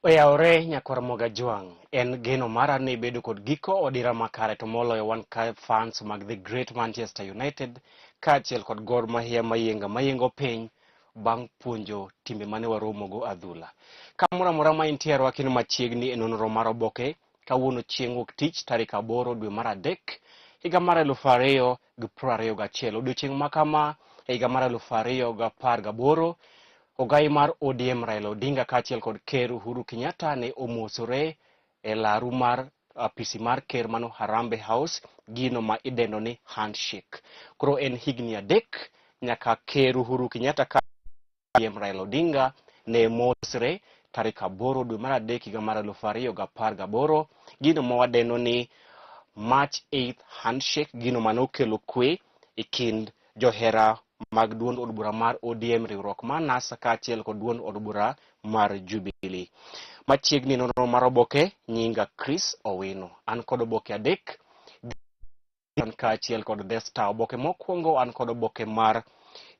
Oyaore nyakor moga jwang en geno mara ni bedo kod giko odira makare to moloyo wan ka fans mag the great Manchester United kaachiel kod Gor Mahia mayengo piny bang' puonjo timbe mane waromo go adhula. Kamoro amora ma intiere wakino machiegni e nonro mar Oboke kawuono chieng' wuok tich tarik 8 dwe mar adek higa mar 2021. Odiochieng' makama higa mar 2018 Ogai mar ODM Raila Odinga kaachiel kod Ker Uhuru Kenyatta ne omosore e laru mar apisi mar ker mano Harambee House, gino ma idendo ni handshake. Koro en higni 3 nyaka Ker Uhuru Kenyatta ka ODM Raila Odinga ne mosre tarik 8 dwe mar adek higa mar 2018, gino ma wadendo ni March 8th handshake, gino manokelo kwe e kind johera mag duond od bura mar ODM riwruok mar NASA kaachiel kod duond od bura mar Jubilee. Machiegni nonro mar Oboke, nyinga Chris Owino. An kod oboke 3 kaachiel kod The Star. Oboke mokwongo an kod oboke mar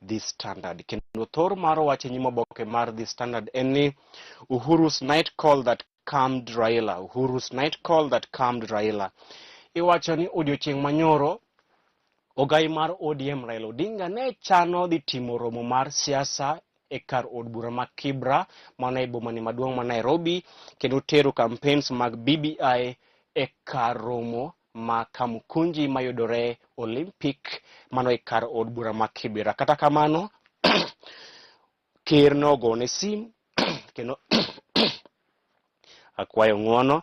The Standard. Kendo thor mar wache nyimo oboke mar The Standard en ni Uhuru's night call that calmed Raila. Uhuru's night call that calmed Raila. Iwacho ni odiochieng' manyoro Ogai mar ODM Raila Odinga ne chano dhi timo romo mar siasa e kar od bura ma Kibra mana e bomani maduong' ma Nairobi, kendo tero campaigns mag BBI e kar romo ma Kamukunji mayudore Olympic mano e kar od bura ma Kibra. Kata kamano ker nogone sim kendo akwayo ng'uono.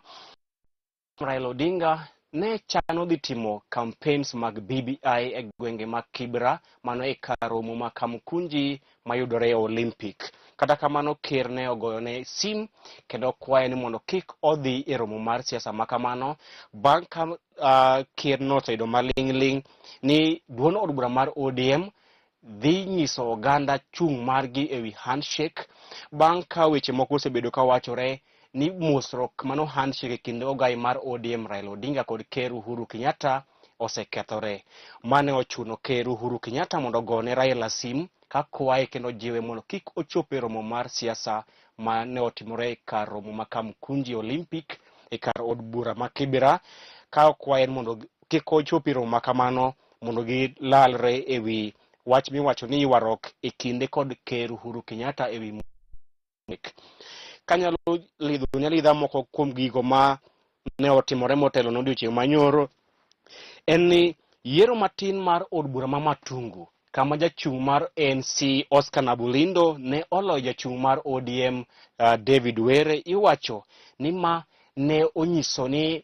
Raila Odinga ne chano dhi timo campaigns mag BBI e gwenge mag Kibra mano e kar romo ma Kamukunji mayudore e Olympic. Kata kamano ker ne ogoyone sim kendo kwaye ni mondo kik odhi e romo mar siasa makamano bang' ka ker nosebedo maling'ling ni duond od bura mar ODM dhi nyiso oganda chung' margi ewi handshake bang' ka weche moko osebedo kawachore ni mosruok mano handshake kind ogai mar ODM Raila Odinga kod Ker Uhuru Kenyatta osekethore. Mane ochuno Ker Uhuru Kenyatta mondo ogone Raila sim ka kwaye kendo jiwe mondo kik ochope romo mar siasa mane otimore e kar romo ma Kamukunji Olympic e kar od bura ma Kibra, ka kwaye mondo kik ochope romo makamano mondo gilalre ewi wach miwacho ni ywaruok e kinde kod Ker Uhuru Kenyatta ewi kanyalo lidha moko kuom gigo ma ne otimore motelo n'odiochieng' manyoro en ni yiero matin mar od bura ma Matungu kama jachung' mar ANC Oscar Nabulindo ne oloyo jachung' mar ODM David Were. Iwacho ni ma ne onyiso ni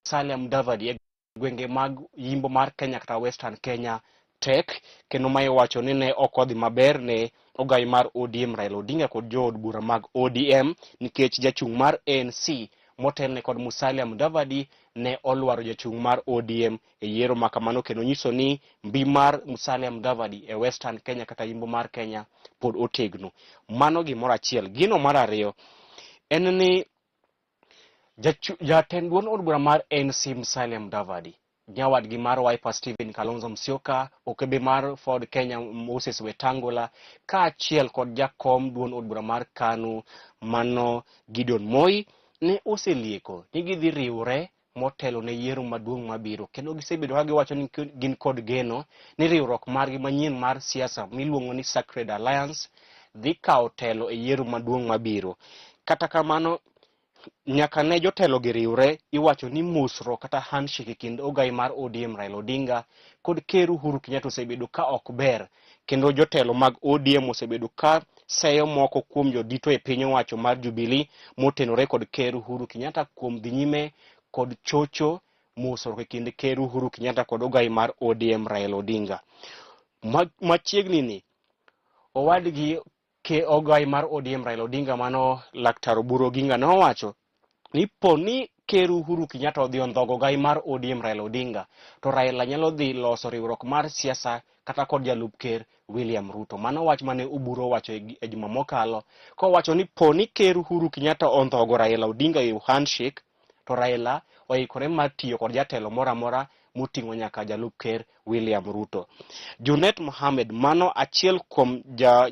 Musalia Mudavadi e gwenge mag yimbo mar Kenya kata Western Kenya tek, kendo ma iwacho ni ne ok odhi maber ne ogai mar ODM Raila Odinga kod jood bura mag ODM nikech jachung' mar ANC motelne kod Musalia Mudavadi ne olwaro jachung' mar ODM e yiero makamano, kendo nyiso ni mbi mar Musalia Mudavadi e Western Kenya kata yimbo mar Kenya pod otegno. Mano gimoro achiel. Gino mar ariyo en ni jatend duond od bura mar ANC Musalia Mudavadi, nyawadgi mar Wiper Stephen Kalonzo Musyoka, okebe mar Ford Kenya Moses Wetangula kaachiel kod jakom duond od bura mar KANU mano Gideon Moi ne oselieko ni gidhi riwre motelo ne yiero maduong' mabiro, kendo gisebedo ka giwacho ni gin kod geno ni riwruok margi manyien mar siasa miluongo ni Sacred Alliance dhi kawo telo e yiero maduong' mabiro. Kata kamano nyaka ne jotelo gi riwre, iwacho ni musro kata handshake kind ogai mar ODM Raila Odinga kod Ker Uhuru Kenyatta osebedo ka ok ber, kendo jotelo mag ODM osebedo ka seyo moko kuom jodito e piny owacho mar Jubilee motenore kod Ker Uhuru Kenyatta kuom dhi nyime kod chocho musro e kind Ker Uhuru Kenyatta kod ogai mar ODM Raila Odinga. Machiegni ni owadgi ke ogai mar ODM Raila Odinga mano Laktar Oburu Oginga nowacho ni poni Ker Uhuru Kenyatta odhi ondhogo ogai mar ODM Raila Odinga to Raila nyalo dhi loso riwruok mar siasa kata kod jalup ker William Ruto. Mano wach mane Oburu owacho e juma mokalo, kowacho ni poni Ker Uhuru Kenyatta ondhogo Raila Odinga e handshake to Raila oikore mar tiyo kod jatelo moro amora moting'o nyaka jalup ker William Ruto. Junet Mohamed mano achiel kuom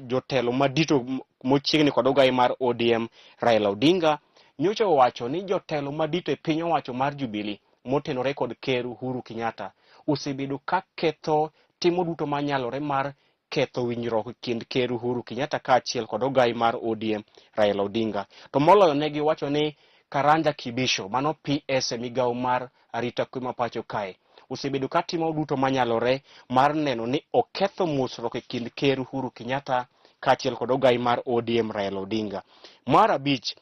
jotelo madito mochiegni kod ogai mar ODM Raila Odinga nyocha owacho ni jotelo madito e piny owacho mar Jubilee motenore kod ker Uhuru Kenyatta osebedo ka ketho timo duto manyalore mar ketho winjruok kind ker Uhuru Kenyatta kaachiel kod ogai mar ODM Raila Odinga. To moloyo ne giwacho ni Karanja Kibisho, mano PS e migawo mar arita kwe ma pacho kae, osebedo ka timo duto manyalore mar neno ni oketho mosruok e kind ker Uhuru Kenyatta kaachiel kod ogai mar ODM Raila Odinga. Mar abich,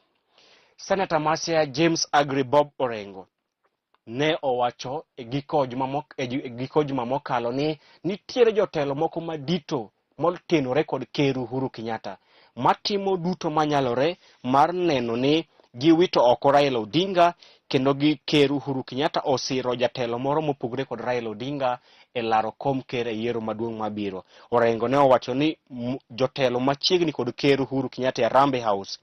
Senator Masia James Agri Bob Orengo ne owacho e giko juma mokalo ni nitiere jotelo moko madito motenore kod ker Uhuru Kenyatta matimo duto manyalore mar neno ni giwito oko Raila Odinga kendo ker Uhuru Kenyatta osiro jatelo moro mopogore kod Raila Odinga e laro kom ker e yiero maduong' mabiro. Orengo ne owacho ni jotelo machiegni kod ker Uhuru Kenyatta e Harambee House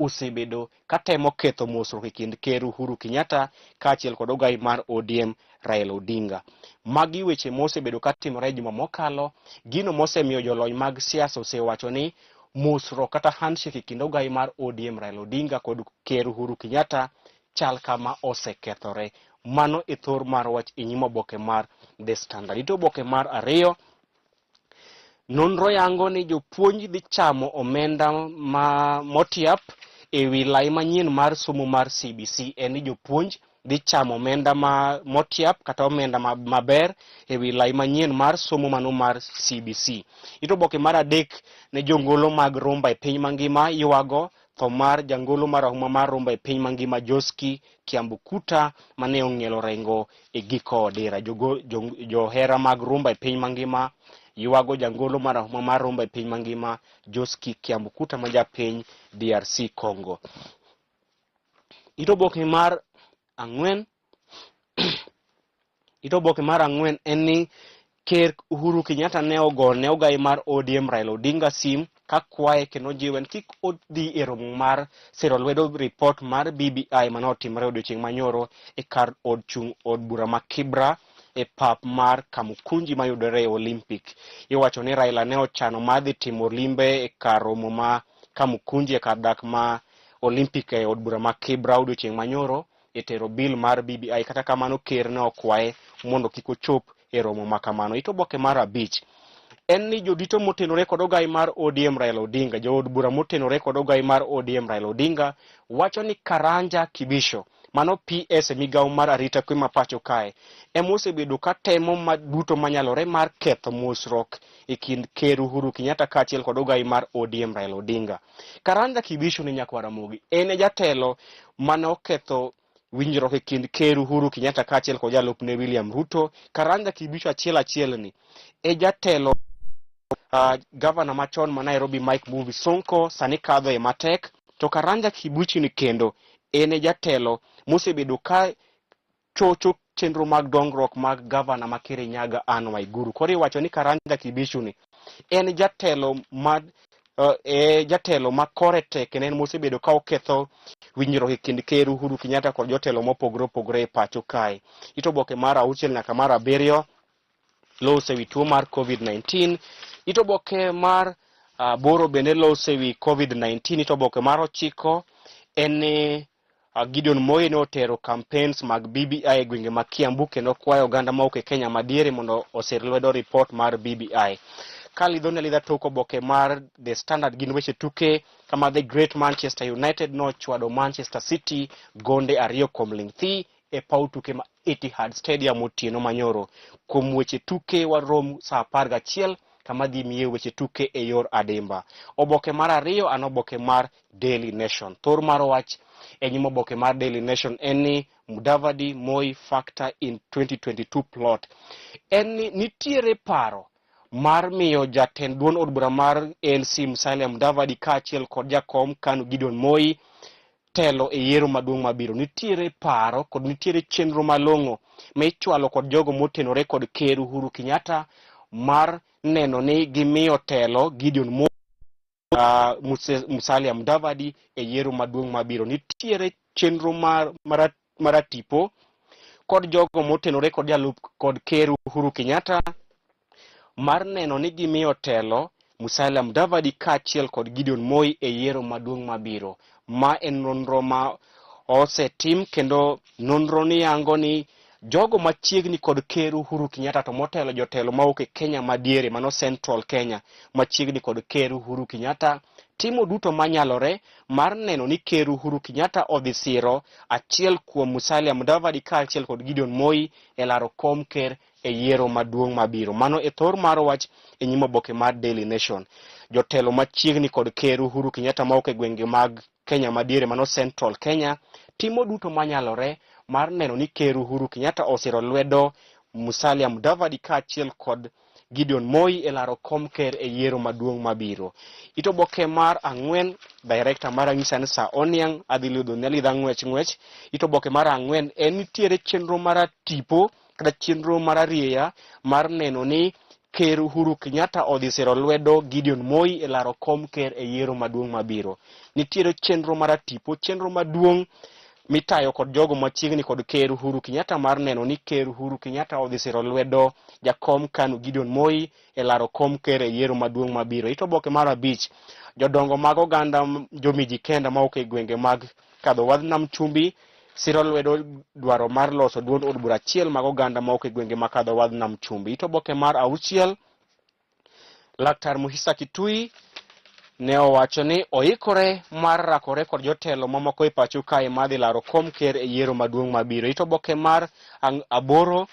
osebedo katemo ketho mosruok e kind ker Uhuru Kenyatta kaachiel kod ogai mar ODM Raila Odinga. Magi weche mosebedo katimore juma mokalo, gino mosemiyo jolony mag siasa osewacho ni mosruok kata handshake e kind ogai mar ODM Raila Odinga kod ker Uhuru Kenyatta chal kama osekethore. Mano e thor mar wach e nyim oboke mar The Standard. Ito oboke mar ariyo, nonro yango ni jopuonj dhi chamo omenda motiap e wi lai manyien mar somo mar CBC. Ni jopuonj dhi chamo omenda motiap kata omenda maber e wi lai manyien mar somo mano mar CBC. Ito oboke mar adek, ne jongolo mag rumba e piny mangima ywago tho mar jangolo marahuma mar rumba e piny mangima Joski Kiambukuta mane ong'ielo rengo e giko odira. Johera mag rumba e piny mangima ywago jangolo marahuma mar rumba e piny mangima Joski Kiambukuta ma japiny DRC Congo. Ito oboke mar ang'wen en ni ker Uhuru Kenyatta ne ogone ogai mar ODM Raila Odinga sim ka kwaye kendo jiwen kik odhi e romo mar siro lwedo report mar BBI mane otimore odiochieng' manyoro e kar od bura ma Kibra e pap mar Kamukunji mayudore e Olympic. Iwacho ni Raila ne ochano mar dhi timo limbe e kar romo ma Kamukunji e kar dak ma Olympic e od bura ma Kibra odiochieng' manyoro e tero bill mar BBI, kata kamano ker ne okwaye mondo kik ochop e romo makamano. Ito oboke mar abich en ni jodito motenore kod ogai mar ODM Raila Odinga, jood bura motenore kod ogai mar ODM Raila Odinga wacho ni Karanja Kibisho, mano PS e migawo mar arita kwe ma pacho kae, emosebedo ka temo duto manyalore mar ketho mosruok e kind ker Uhuru Kenyatta kaachiel kod ogai mar ODM Raila Odinga. Karanja Kibisho ni nyakwara mogi en jatelo mane oketho winjruok e kind ker Uhuru Kenyatta kaachiel kod jalupne William Ruto. Karanja Kibisho achiel ni e jatelo gavana machon ma Nairobi Mike Mbuvi Sonko sani kadho e matek. To Karanja Kibisho ni kendo en jatelo mosebedo ka chocho chenro mag dongruok mag gavana ma Kirinyaga Anne Waiguru. Koro iwacho ni Karanja Kibisho ni en jatelo ma kore tek, en mosebedo ka oketho winjruok e kind ker Uhuru Kenyatta kod jotelo mopogore opogore e pacho kae. Ito oboke mar 6 nyaka mar 7, lose wi tuo mar COVID-19. Ito oboke mar 8 bende lose wi COVID-19. Ito oboke mar 9 en ni Gideon Moi ne otero campaigns mag BBI e gwenge ma Kiambu kendo kwayo oganda ma e Kenya madiere mondo osir lwedo report mar BBI. Kalidho ne lidha tok oboke mar The Standard gin weche tuke kama The Great Manchester United no chwado Manchester City gonde 2 kuom ling'thi e paw tuke ma Etihad Stadium otieno manyoro. Kuom weche tuke warom saa 11 kama dhi miye weche tuke e yor adimba. Oboke mar 2 an oboke mar Daily Nation. Thor mar wach e nyim oboke mar Daily Nation en ni Mudavadi Moi factor in 2022 plot. En ni nitiere paro mar miyo jatend duond od bura mar ANC Musalia Mudavadi kaachiel kod jakom KANU Gideon Moi telo e yiero maduong' mabiro. Nitiere paro kod nitiere chenro malong'o ma ichwalo kod jogo motenore kod ker Uhuru Kenyatta mar neno ni gimiyo telo Gideon Moi Musalia Mudavadi e yiero maduong' mabiro. Nitiere chenro maratipo kod jogo motenore kod jalup kod ker Uhuru Kenyatta mar neno ni gimiyo telo Musalia Mudavadi kaachiel kod Gideon Moi e yiero maduong' mabiro. Ma en nonro ma osetim kendo nonro ni yango ni jogo machiegni kod ker Uhuru Kenyatta to motelo jotelo mawuok e Kenya madiere mano Central Kenya machiegni kod ker Uhuru Kenyatta timo duto manyalore mar neno ni ker Uhuru Kenyatta odhi siro achiel kuom Musalia Mudavadi kaachiel kod Gideon Moi e laro kom ker e yiero maduong' mabiro. Mano e thor mar wach e nyim oboke mar Daily Nation. Jotelo machiegni kod ker Uhuru Kenyatta mawuok e gwenge mag Kenya madiere mano Central Kenya timo duto manyalore mar neno ni ker Uhuru Kenyatta osiro lwedo Musalia Mudavadi kaachiel kod Gideon Moi e laro kom ker e yiero maduong' mabiro. Ito oboke mar ang'wen, director mar ang'isa ni Sa Oniang adhi ludo ne lidha ng'wech. Ito oboke mar ang'wen en nitiere chenro mar tipo kata chenro mar arieya mar neno ni ker Uhuru Kenyatta odhi siro lwedo Gideon Moi e laro kom ker e yiero maduong' mabiro. Nitiere chenro mar tipo, chenro maduong' mitayo kod jogo machiegni kod ker Uhuru Kenyatta mar neno ni ker Uhuru Kenyatta odhi siro lwedo jakom KANU Gideon Moi e laro kom ker e yiero maduong' mabiro. Ito oboke mar abich, jodongo mag oganda jomiji kenda mawuok e gwenge mag kadho wadh nam chumbi siro lwedo dwaro mar loso duond od bura achiel mag oganda mawuok e gwenge mag kadho wadh nam chumbi. Ito oboke mar auchiel, Laktar Muhisa Kitui ne owacho ni oikore mar rakore kod jotelo mamoko e pacho kae madhi laro kom ker e yiero maduong' mabiro. Ito oboke mar aboro,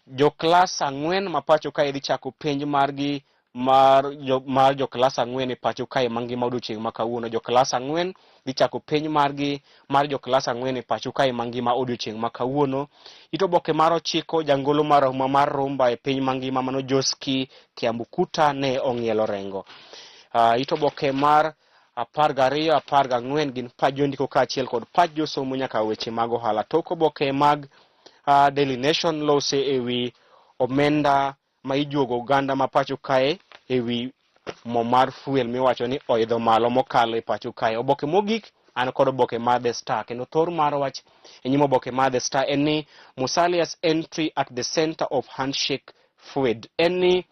jo klas 4 ma pacho kae dhi chako penj margi mar jo klas 4 e pacho kae mangima odiochieng' ma kawuono. Jo klas 4 dhi chako penj margi mar jo klas 4 e pacho kae mangima odiochieng' ma kawuono. Ito oboke mar 9, jangolo marahuma mar rumba e piny mangima mano Joski Kiambukuta ne ong'ielo rengo. Ito oboke mar 12, 14 gin pach jondiko kaachiel kod pach josomo nyaka weche mag ohala. Tok oboke mag Daily Nation lose ewi omenda ma ijuogo oganda ma pacho kae ewi mo mar fuel miwacho ni oidho malo mokalo e pacho kae. Oboke mogik an kod oboke mar The Star, kendo thor mar wach e nyim oboke mar The Star en ni Musalia's entry at the center of handshake feud. En ni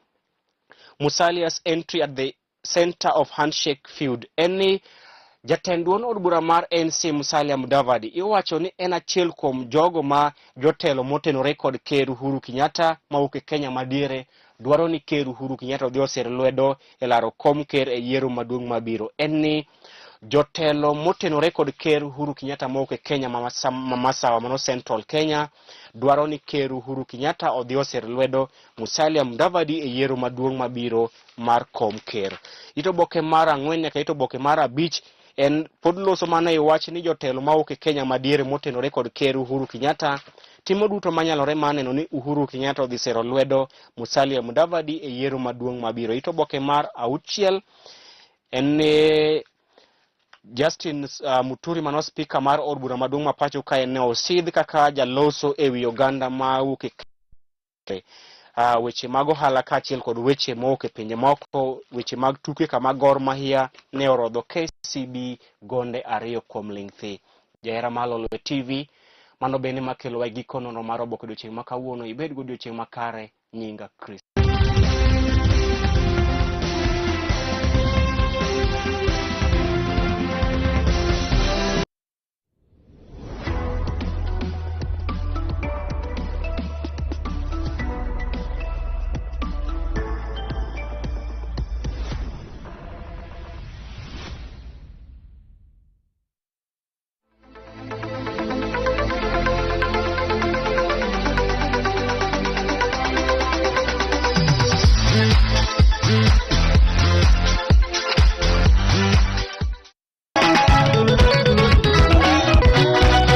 Musalia's entry at the center of handshake feud. En ni jatend duond od bura mar NC Musalia Mudavadi iwacho ni en achiel kuom jogo ma jotelo motenore kod ker Uhuru Kenyatta mawuok e Kenya madiere dwaro ni ker Uhuru Kenyatta odhi osir lwedo e laro kom ker e yiero maduong' mabiro. En ni jotelo motenore kod ker Uhuru Kenyatta mawuok e Kenya masawa mano Central Kenya dwaro ni ker Uhuru Kenyatta odhi osir lwedo Musalia Mudavadi e yiero maduong' mabiro mar kom ker. Ito oboke mar 4 nyaka ito oboke mar 5 en pod loso mana e wach ni jotelo mawuok e Kenya madiere motenore kod ker Uhuru Kenyatta timo duto manyalore maneno ni Uhuru Kenyatta odhi siro lwedo Musalia Mudavadi e yiero maduong' mabiro. Ito oboke mar 6 en Justin Muturi mano speaker mar od bura maduong' ma pacho kae ne osidh kaka jaloso ewi oganda mawuok e weche mag ohala kaachiel kod weche mawuok e pinje moko, weche mag tuke kama Gor Mahia ne orodho KCB gonde 2 kuom ling thi. Jahera mar Lolwe TV, mano bende makelo wa giko nonro mar oboke odiochieng' ma kawuono. Ibed go odiochieng' makare, nyinga Kristo.